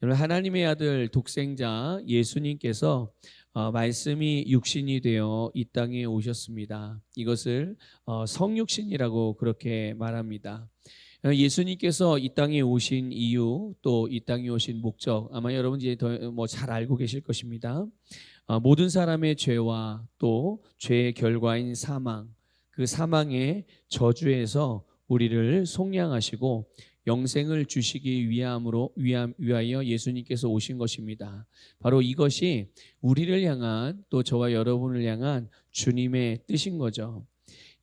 여러분, 하나님의 아들 독생자 예수님께서 말씀이 육신이 되어 이 땅에 오셨습니다. 이것을 성육신이라고 그렇게 말합니다. 예수님께서 이 땅에 오신 이유, 또 이 땅에 오신 목적, 아마 여러분 이제 잘 알고 계실 것입니다. 모든 사람의 죄와 또 죄의 결과인 사망, 그 사망의 저주에서 우리를 속량하시고 영생을 주시기 위하여 예수님께서 오신 것입니다. 바로 이것이 우리를 향한, 또 저와 여러분을 향한 주님의 뜻인 거죠.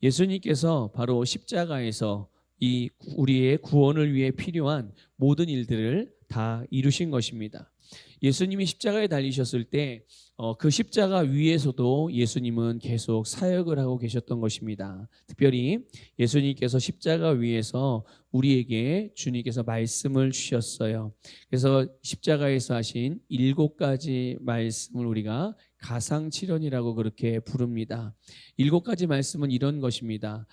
예수님께서 바로 십자가에서 이 우리의 구원을 위해 필요한 모든 일들을 다 이루신 것입니다. 예수님이 십자가에 달리셨을 때 그 십자가 위에서도 예수님은 계속 사역을 하고 계셨던 것입니다. 특별히 예수님께서 십자가 위에서 우리에게 주님께서 말씀을 주셨어요. 그래서 십자가에서 하신 7가지 말씀을 우리가 가상칠언이라고 그렇게 부릅니다. 7가지 말씀은 이런 것입니다.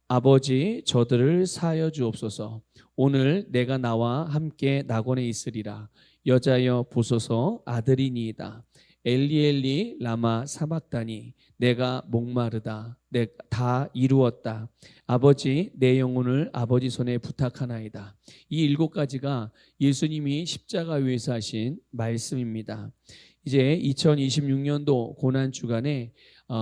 아버지, 저들을 사하여 주옵소서. 오늘 내가 나와 함께 낙원에 있으리라. 여자여 보소서, 아들이니이다. 엘리 라마 사박다니. 내가 목마르다. 내가 다 이루었다. 아버지, 내 영혼을 아버지 손에 부탁하나이다. 이 7가지가 예수님이 십자가 위에서 하신 말씀입니다. 이제 2026년도 고난주간에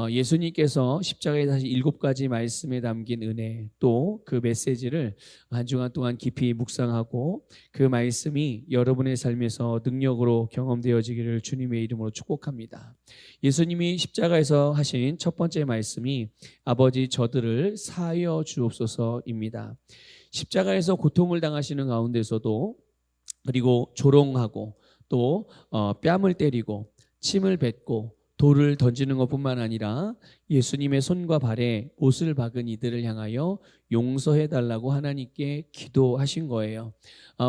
예수님께서 십자가에 다시 7가지 말씀에 담긴 은혜, 또 그 메시지를 한 주간 동안 깊이 묵상하고 그 말씀이 여러분의 삶에서 능력으로 경험되어지기를 주님의 이름으로 축복합니다. 예수님이 십자가에서 하신 첫 번째 말씀이 아버지, 저들을 사하여 주옵소서입니다. 십자가에서 고통을 당하시는 가운데서도, 그리고 조롱하고 또 뺨을 때리고 침을 뱉고 돌을 던지는 것뿐만 아니라 예수님의 손과 발에 못을 박은 이들을 향하여 용서해달라고 하나님께 기도하신 거예요.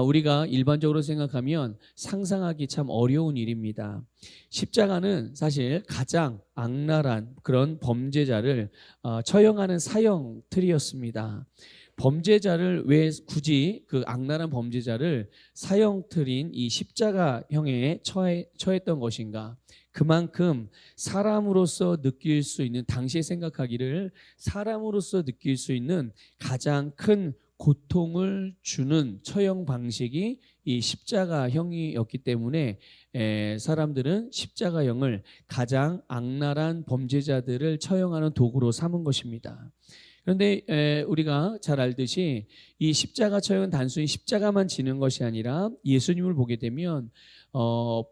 우리가 일반적으로 생각하면 상상하기 참 어려운 일입니다. 십자가는 사실 가장 악랄한 그런 범죄자를 처형하는 사형틀이었습니다. 범죄자를 왜 굳이 그 악랄한 범죄자를 사형틀인 이 십자가형에 처했던 것인가? 그만큼 사람으로서 느낄 수 있는, 당시에 생각하기를 사람으로서 느낄 수 있는 가장 큰 고통을 주는 처형 방식이 이 십자가형이었기 때문에 사람들은 십자가형을 가장 악랄한 범죄자들을 처형하는 도구로 삼은 것입니다. 그런데 우리가 잘 알듯이 이 십자가 처형은 단순히 십자가만 지는 것이 아니라 예수님을 보게 되면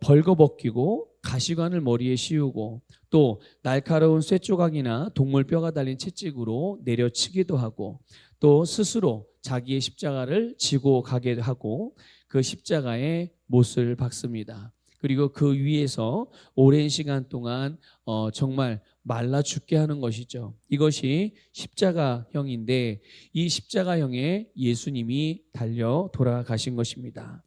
벌거벗기고 가시관을 머리에 씌우고 또 날카로운 쇠조각이나 동물 뼈가 달린 채찍으로 내려치기도 하고 또 스스로 자기의 십자가를 지고 가게 하고 그 십자가에 못을 박습니다. 그리고 그 위에서 오랜 시간 동안 정말 말라 죽게 하는 것이죠. 이것이 십자가형인데 이 십자가형에 예수님이 달려 돌아가신 것입니다.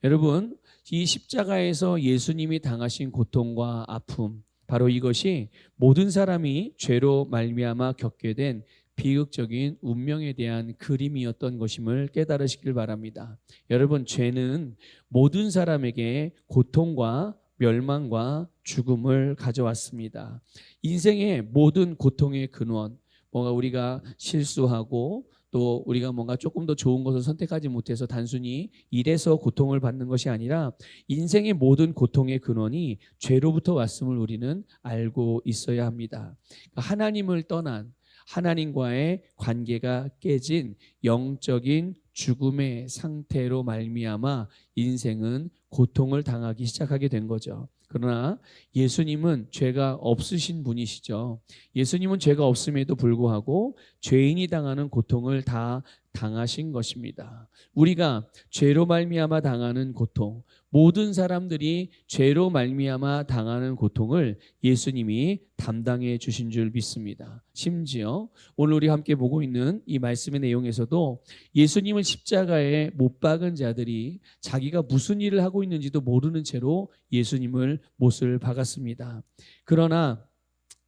여러분, 이 십자가에서 예수님이 당하신 고통과 아픔, 바로 이것이 모든 사람이 죄로 말미암아 겪게 된 비극적인 운명에 대한 그림이었던 것임을 깨달으시길 바랍니다. 여러분, 죄는 모든 사람에게 고통과 멸망과 죽음을 가져왔습니다. 인생의 모든 고통의 근원, 뭔가 우리가 실수하고 또 우리가 뭔가 조금 더 좋은 것을 선택하지 못해서 단순히 이래서 고통을 받는 것이 아니라 인생의 모든 고통의 근원이 죄로부터 왔음을 우리는 알고 있어야 합니다. 하나님을 떠난, 하나님과의 관계가 깨진 영적인 죽음의 상태로 말미암아 인생은 고통을 당하기 시작하게 된 거죠. 그러나 예수님은 죄가 없으신 분이시죠. 예수님은 죄가 없음에도 불구하고 죄인이 당하는 고통을 다 당하신 것입니다. 우리가 죄로 말미암아 당하는 고통, 모든 사람들이 죄로 말미암아 당하는 고통을 예수님이 담당해 주신 줄 믿습니다. 심지어 오늘 우리 함께 보고 있는 이 말씀의 내용에서도 예수님을 십자가에 못 박은 자들이 자기가 무슨 일을 하고 있는지도 모르는 채로 예수님을 못을 박았습니다. 그러나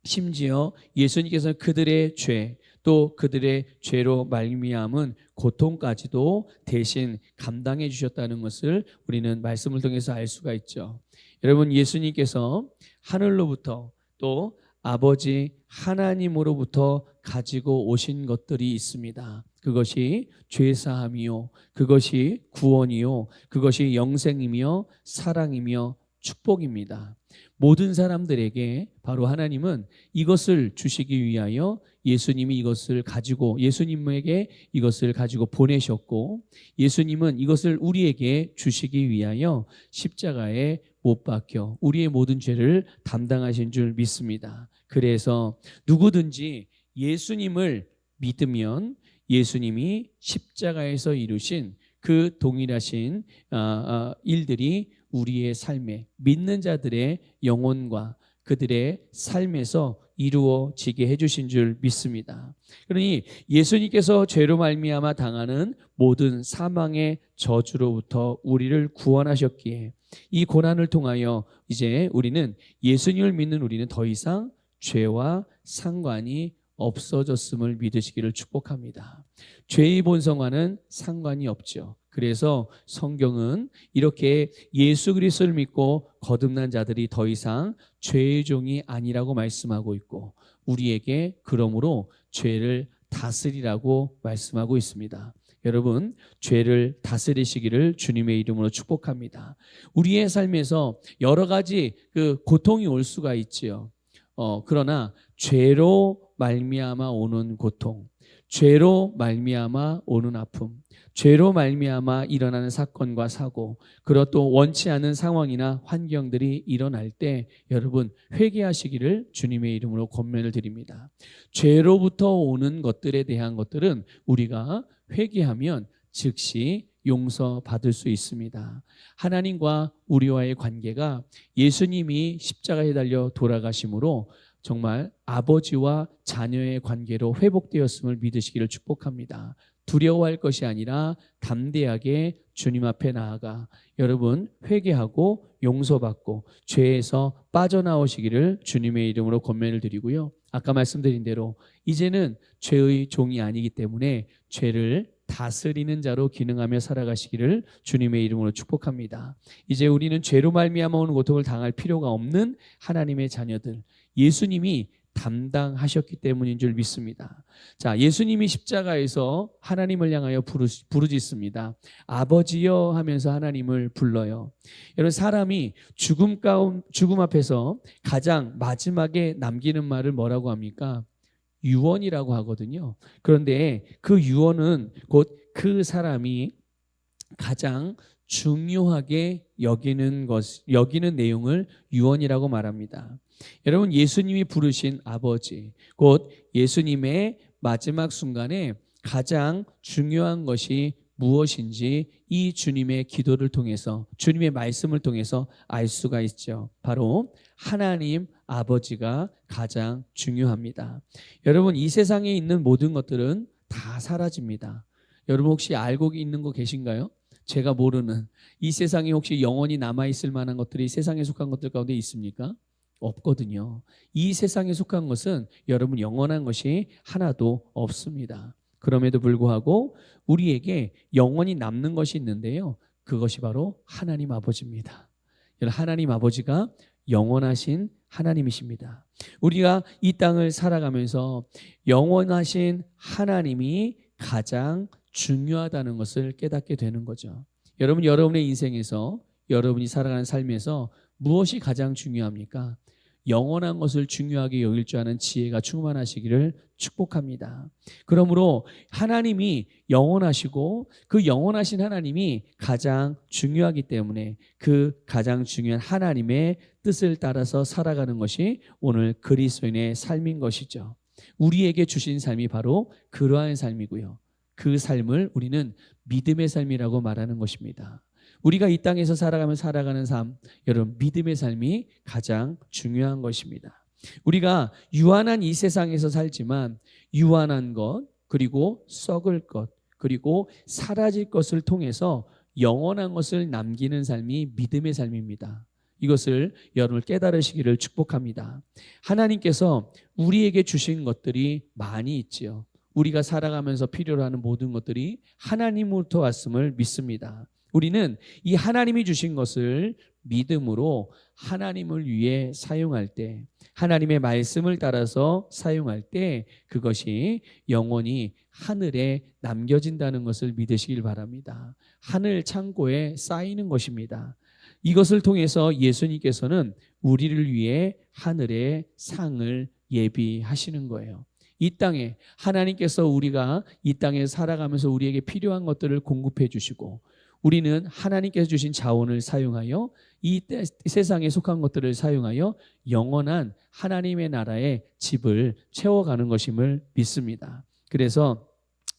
심지어 예수님께서 그들의 죄, 또 그들의 죄로 말미암은 고통까지도 대신 감당해 주셨다는 것을 우리는 말씀을 통해서 알 수가 있죠. 여러분, 예수님께서 하늘로부터 또 아버지 하나님으로부터 가지고 오신 것들이 있습니다. 그것이 죄사함이요, 그것이 구원이요, 그것이 영생이며 사랑이며 축복입니다. 모든 사람들에게 바로 하나님은 이것을 주시기 위하여 예수님이 이것을 가지고 예수님에게 이것을 가지고 보내셨고, 예수님은 이것을 우리에게 주시기 위하여 십자가에 못 박혀 우리의 모든 죄를 담당하신 줄 믿습니다. 그래서 누구든지 예수님을 믿으면 예수님이 십자가에서 이루신 그 동일하신 일들이 우리의 삶에, 믿는 자들의 영혼과 그들의 삶에서 이루어지게 해주신 줄 믿습니다. 그러니 예수님께서 죄로 말미암아 당하는 모든 사망의 저주로부터 우리를 구원하셨기에 이 고난을 통하여 이제 우리는, 예수님을 믿는 우리는 더 이상 죄와 상관이 없어졌음을 믿으시기를 축복합니다. 죄의 본성과는 상관이 없죠. 그래서 성경은 이렇게 예수 그리스도를 믿고 거듭난 자들이 더 이상 죄의 종이 아니라고 말씀하고 있고, 우리에게 그러므로 죄를 다스리라고 말씀하고 있습니다. 여러분, 죄를 다스리시기를 주님의 이름으로 축복합니다. 우리의 삶에서 여러 가지 고통이 올 수가 있지요. 그러나 죄로 말미암아 오는 고통, 죄로 말미암아 오는 아픔, 죄로 말미암아 일어나는 사건과 사고, 그리고 또 원치 않은 상황이나 환경들이 일어날 때 여러분 회개하시기를 주님의 이름으로 권면을 드립니다. 죄로부터 오는 것들에 대한 것들은 우리가 회개하면 즉시 용서받을 수 있습니다. 하나님과 우리와의 관계가 예수님이 십자가에 달려 돌아가심으로 정말 아버지와 자녀의 관계로 회복되었음을 믿으시기를 축복합니다. 두려워할 것이 아니라 담대하게 주님 앞에 나아가 여러분 회개하고 용서받고 죄에서 빠져나오시기를 주님의 이름으로 권면을 드리고요. 아까 말씀드린 대로 이제는 죄의 종이 아니기 때문에 죄를 다스리는 자로 기능하며 살아가시기를 주님의 이름으로 축복합니다. 이제 우리는 죄로 말미암아 오는 고통을 당할 필요가 없는 하나님의 자녀들, 예수님이 담당하셨기 때문인 줄 믿습니다. 자, 예수님이 십자가에서 하나님을 향하여 부르짖습니다. 아버지여 하면서 하나님을 불러요. 여러분, 사람이 죽음 앞에서 가장 마지막에 남기는 말을 뭐라고 합니까? 유언이라고 하거든요. 그런데 그 유언은 곧 그 사람이 가장 중요하게 여기는 내용을 유언이라고 말합니다. 여러분, 예수님이 부르신 아버지, 곧 예수님의 마지막 순간에 가장 중요한 것이 무엇인지 이 주님의 기도를 통해서, 주님의 말씀을 통해서 알 수가 있죠. 바로 하나님 아버지가 가장 중요합니다. 여러분, 이 세상에 있는 모든 것들은 다 사라집니다. 여러분 혹시 알고 있는 거 계신가요? 제가 모르는 이 세상에 혹시 영원히 남아있을 만한 것들이 세상에 속한 것들 가운데 있습니까? 없거든요. 이 세상에 속한 것은 여러분 영원한 것이 하나도 없습니다. 그럼에도 불구하고 우리에게 영원히 남는 것이 있는데요. 그것이 바로 하나님 아버지입니다. 하나님 아버지가 영원하신 하나님이십니다. 우리가 이 땅을 살아가면서 영원하신 하나님이 가장 중요하다는 것을 깨닫게 되는 거죠. 여러분, 여러분의 인생에서, 여러분이 살아가는 삶에서 무엇이 가장 중요합니까? 영원한 것을 중요하게 여길 줄 아는 지혜가 충만하시기를 축복합니다. 그러므로 하나님이 영원하시고 그 영원하신 하나님이 가장 중요하기 때문에 그 가장 중요한 하나님의 뜻을 따라서 살아가는 것이 오늘 그리스도인의 삶인 것이죠. 우리에게 주신 삶이 바로 그러한 삶이고요. 그 삶을 우리는 믿음의 삶이라고 말하는 것입니다. 우리가 이 땅에서 살아가는 삶, 여러분 믿음의 삶이 가장 중요한 것입니다. 우리가 유한한 이 세상에서 살지만 유한한 것, 그리고 썩을 것, 그리고 사라질 것을 통해서 영원한 것을 남기는 삶이 믿음의 삶입니다. 이것을 여러분을 깨달으시기를 축복합니다. 하나님께서 우리에게 주신 것들이 많이 있지요. 우리가 살아가면서 필요로 하는 모든 것들이 하나님으로부터 왔음을 믿습니다. 우리는 이 하나님이 주신 것을 믿음으로 하나님을 위해 사용할 때, 하나님의 말씀을 따라서 사용할 때 그것이 영원히 하늘에 남겨진다는 것을 믿으시길 바랍니다. 하늘 창고에 쌓이는 것입니다. 이것을 통해서 예수님께서는 우리를 위해 하늘의 상을 예비하시는 거예요. 이 땅에 하나님께서 우리가 이 땅에 살아가면서 우리에게 필요한 것들을 공급해 주시고, 우리는 하나님께서 주신 자원을 사용하여 이 세상에 속한 것들을 사용하여 영원한 하나님의 나라의 집을 채워가는 것임을 믿습니다. 그래서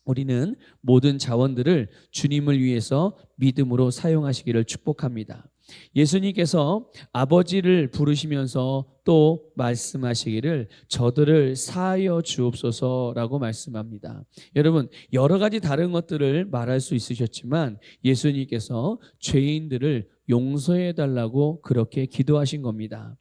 우리는 모든 자원들을 주님을 위해서 믿음으로 사용하시기를 축복합니다. 예수님께서 아버지를 부르시면서 또 말씀하시기를 저들을 사하여 주옵소서라고 말씀합니다. 여러분, 여러 가지 다른 것들을 말할 수 있으셨지만 예수님께서 죄인들을 용서해 달라고 그렇게 기도하신 겁니다.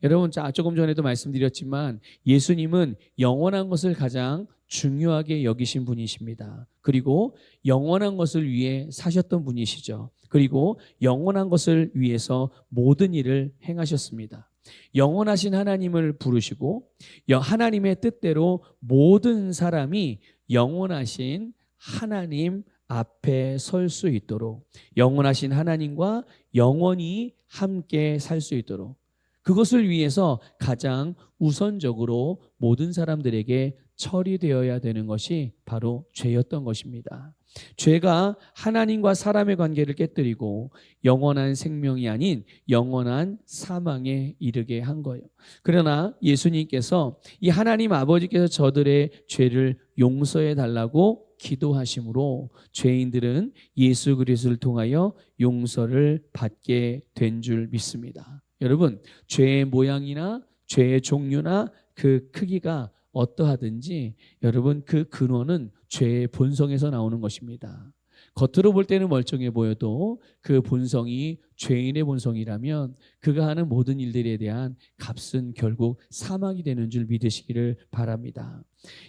여러분, 조금 전에도 말씀드렸지만 예수님은 영원한 것을 가장 중요하게 여기신 분이십니다. 그리고 영원한 것을 위해 사셨던 분이시죠. 그리고 영원한 것을 위해서 모든 일을 행하셨습니다. 영원하신 하나님을 부르시고 하나님의 뜻대로 모든 사람이 영원하신 하나님 앞에 설 수 있도록, 영원하신 하나님과 영원히 함께 살 수 있도록, 그것을 위해서 가장 우선적으로 모든 사람들에게 처리되어야 되는 것이 바로 죄였던 것입니다. 죄가 하나님과 사람의 관계를 깨뜨리고 영원한 생명이 아닌 영원한 사망에 이르게 한 거예요. 그러나 예수님께서 이 하나님 아버지께서 저들의 죄를 용서해 달라고 기도하심으로 죄인들은 예수 그리스도를 통하여 용서를 받게 된 줄 믿습니다. 여러분, 죄의 모양이나 죄의 종류나 그 크기가 어떠하든지 여러분, 그 근원은 죄의 본성에서 나오는 것입니다. 겉으로 볼 때는 멀쩡해 보여도 그 본성이 죄인의 본성이라면 그가 하는 모든 일들에 대한 값은 결국 사망이 되는 줄 믿으시기를 바랍니다.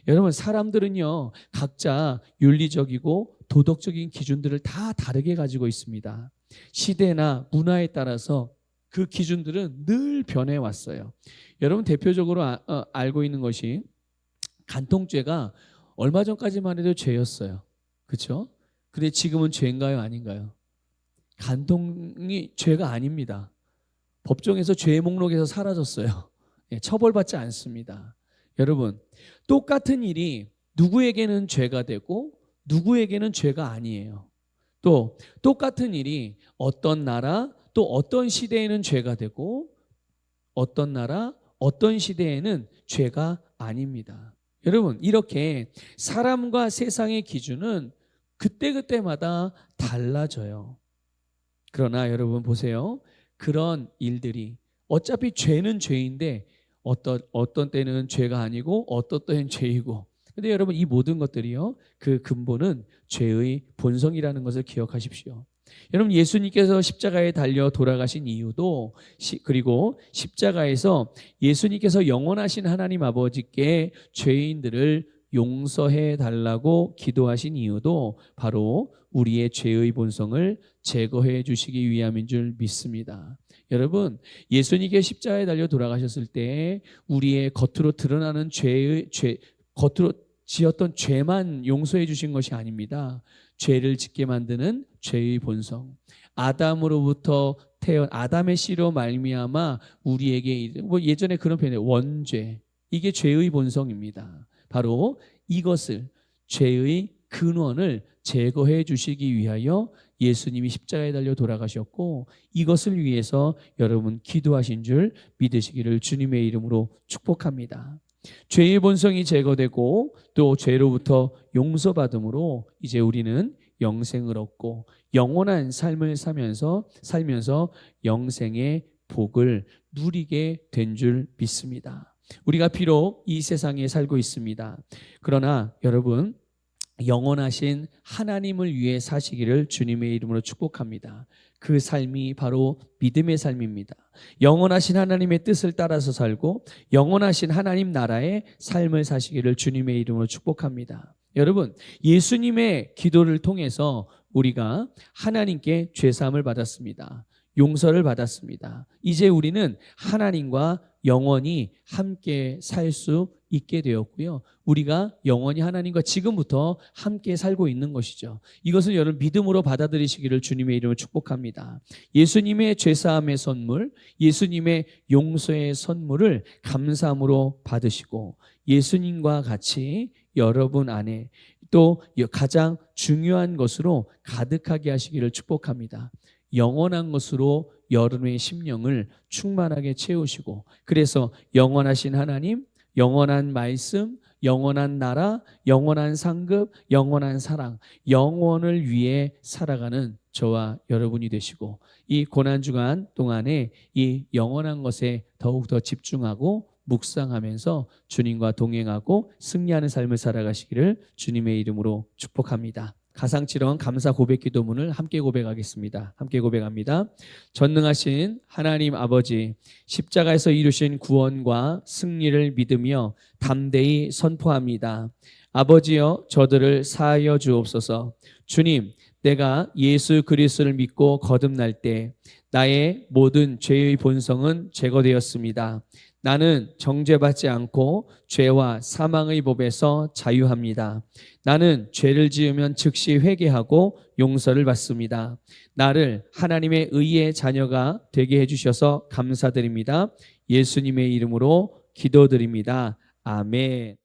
여러분, 사람들은요 각자 윤리적이고 도덕적인 기준들을 다 다르게 가지고 있습니다. 시대나 문화에 따라서 그 기준들은 늘 변해왔어요. 여러분, 대표적으로 알고 있는 것이 간통죄가 얼마 전까지만 해도 죄였어요. 그렇죠? 근데 지금은 죄인가요? 아닌가요? 간통이 죄가 아닙니다. 법정에서 죄 목록에서 사라졌어요. 처벌받지 않습니다. 여러분, 똑같은 일이 누구에게는 죄가 되고 누구에게는 죄가 아니에요. 또 똑같은 일이 어떤 나라 또 어떤 시대에는 죄가 되고 어떤 나라 어떤 시대에는 죄가 아닙니다. 여러분, 이렇게 사람과 세상의 기준은 그때그때마다 달라져요. 그러나 여러분 보세요. 그런 일들이 어차피 죄는 죄인데 어떤 때는 죄가 아니고 어떤 때는 죄이고, 근데 여러분 이 모든 것들이요 그 근본은 죄의 본성이라는 것을 기억하십시오. 여러분, 예수님께서 십자가에 달려 돌아가신 이유도 그리고 십자가에서 예수님께서 영원하신 하나님 아버지께 죄인들을 용서해 달라고 기도하신 이유도 바로 우리의 죄의 본성을 제거해 주시기 위함인 줄 믿습니다. 여러분, 예수님께 십자가에 달려 돌아가셨을 때 우리의 겉으로 드러나는 겉으로 지었던 죄만 용서해 주신 것이 아닙니다. 죄를 짓게 만드는 죄의 본성, 아담으로부터 아담의 씨로 말미암아 우리에게 예전에 그런 표현이에요. 원죄, 이게 죄의 본성입니다. 바로 이것을, 죄의 근원을 제거해 주시기 위하여 예수님이 십자가에 달려 돌아가셨고 이것을 위해서 여러분 기도하신 줄 믿으시기를 주님의 이름으로 축복합니다. 죄의 본성이 제거되고 또 죄로부터 용서받음으로 이제 우리는 영생을 얻고 영원한 삶을 살면서 영생의 복을 누리게 된 줄 믿습니다. 우리가 비록 이 세상에 살고 있습니다. 그러나 여러분, 영원하신 하나님을 위해 사시기를 주님의 이름으로 축복합니다. 그 삶이 바로 믿음의 삶입니다. 영원하신 하나님의 뜻을 따라서 살고 영원하신 하나님 나라의 삶을 사시기를 주님의 이름으로 축복합니다. 여러분, 예수님의 기도를 통해서 우리가 하나님께 죄사함을 받았습니다. 용서를 받았습니다. 이제 우리는 하나님과 영원히 함께 살 수 있게 되었고요. 우리가 영원히 하나님과 지금부터 함께 살고 있는 것이죠. 이것을 여러분 믿음으로 받아들이시기를 주님의 이름으로 축복합니다. 예수님의 죄사함의 선물, 예수님의 용서의 선물을 감사함으로 받으시고 예수님과 같이 여러분 안에 또 가장 중요한 것으로 가득하게 하시기를 축복합니다. 영원한 것으로 여러분의 심령을 충만하게 채우시고 그래서 영원하신 하나님, 영원한 말씀, 영원한 나라, 영원한 상급, 영원한 사랑, 영원을 위해 살아가는 저와 여러분이 되시고 이 고난주간 동안에 이 영원한 것에 더욱더 집중하고 묵상하면서 주님과 동행하고 승리하는 삶을 살아가시기를 주님의 이름으로 축복합니다. 가상치런 감사 고백 기도문을 함께 고백하겠습니다. 함께 고백합니다. 전능하신 하나님 아버지, 십자가에서 이루신 구원과 승리를 믿으며 담대히 선포합니다. 아버지여, 저들을 사하여 주옵소서. 주님, 내가 예수 그리스도를 믿고 거듭날 때 나의 모든 죄의 본성은 제거되었습니다. 나는 정죄받지 않고 죄와 사망의 법에서 자유합니다. 나는 죄를 지으면 즉시 회개하고 용서를 받습니다. 나를 하나님의 의의 자녀가 되게 해주셔서 감사드립니다. 예수님의 이름으로 기도드립니다. 아멘.